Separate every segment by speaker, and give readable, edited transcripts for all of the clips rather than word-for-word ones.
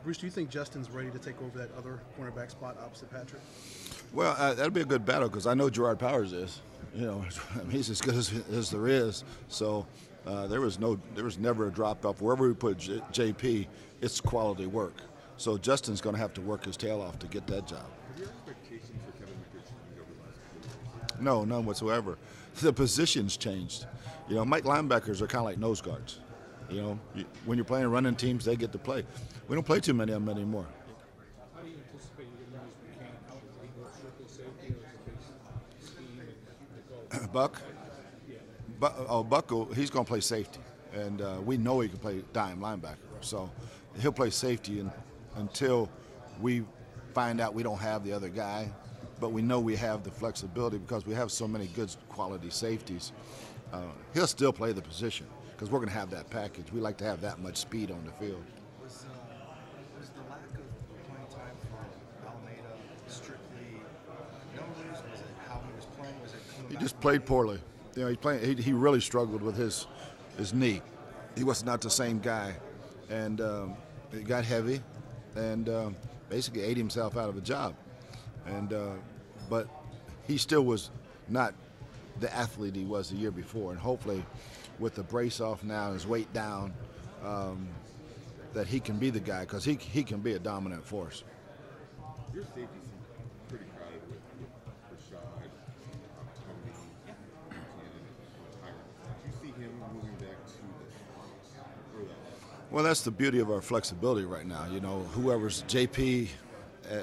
Speaker 1: Bruce, do you think Justin's ready to take over that other cornerback spot opposite Patrick?
Speaker 2: Well, that'll be a good battle because I know Gerard Powers is. You know, I mean, he's as good as there is. So there was never a drop off. Wherever we put JP, it's quality work. So Justin's going to have to work his tail off to get that job.
Speaker 3: Have your expectations for Kevin McCutcheon changed over the last couple of years?
Speaker 2: No, none whatsoever. The positions changed. You know, Mike linebackers are kind of like nose guards. You know, when you're playing running teams, they get to play. We don't play too many of them anymore.
Speaker 4: How do you anticipate you're going to use McCann? Is he more strictly safety or is it base scheme and the
Speaker 2: Buck, Buck, he's going to play safety, and we know he can play dime linebacker. So he'll play safety until we find out we don't have the other guy. But we know we have the flexibility because we have so many good quality safeties. He'll still play the position because we're going to have that package. We like to have that much speed on the field.
Speaker 5: Was the lack of playing time for Almeida strictly numbers? Was it how he was playing? Was it
Speaker 2: He just played poorly. You know, he really struggled with his knee. He was not the same guy, and he got heavy, and basically ate himself out of a job. And but he still was not the athlete he was the year before. And hopefully, with the brace off now, his weight down, that he can be the guy because he can be a dominant force.
Speaker 3: Your safety seems pretty crowded with Rashad, Tony, Buchanan, and Tyron. Do you see him moving back to the or that?
Speaker 2: Well, that's the beauty of our flexibility right now. You know, whoever's JP,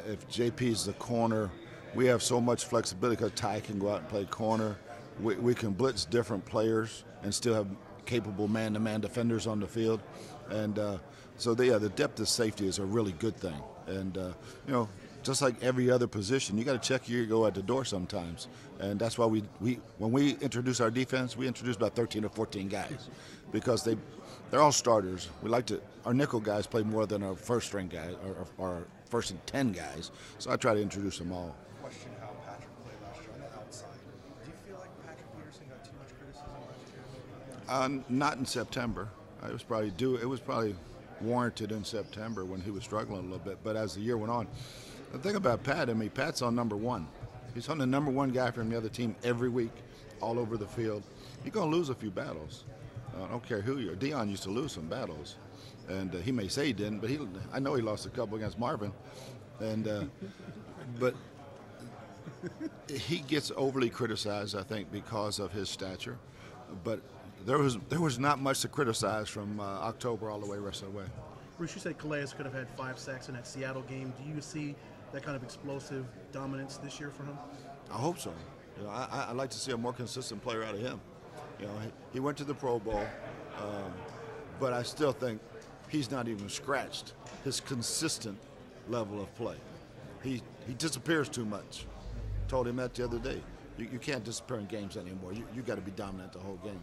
Speaker 2: if JP's the corner, we have so much flexibility because Ty can go out and play corner. We can blitz different players and still have capable man-to-man defenders on the field. And so, the depth of safety is a really good thing. And, you know, just like every other position, you got to check your ego at the door sometimes. And that's why when we introduce our defense, we introduce about 13 or 14 guys because they're all starters. Our nickel guys play more than our first-string guys, or our first and 10 guys. So I try to introduce them all.
Speaker 5: question how Patrick played last year on the outside? Do you feel like Patrick Peterson got too much criticism last year?
Speaker 2: Not in September. It was probably warranted in September when he was struggling a little bit. But as the year went on, the thing about Pat, I mean, Pat's on number one. He's on the number one guy from the other team every week, all over the field. You're going to lose a few battles. I don't care who you are. Dion used to lose some battles, and he may say he didn't, but I know he lost a couple against Marvin, and but he gets overly criticized, I think, because of his stature. But there was not much to criticize from October all the way rest of the way.
Speaker 1: Bruce, you said Calais could have had 5 sacks in that Seattle game. Do you see that kind of explosive dominance this year for him?
Speaker 2: I hope so. You know, I'd like to see a more consistent player out of him. You know, he went to the Pro Bowl, but I still think he's not even scratched his consistent level of play. He disappears too much. Told him that the other day. You can't disappear in games anymore. You got to be dominant the whole game.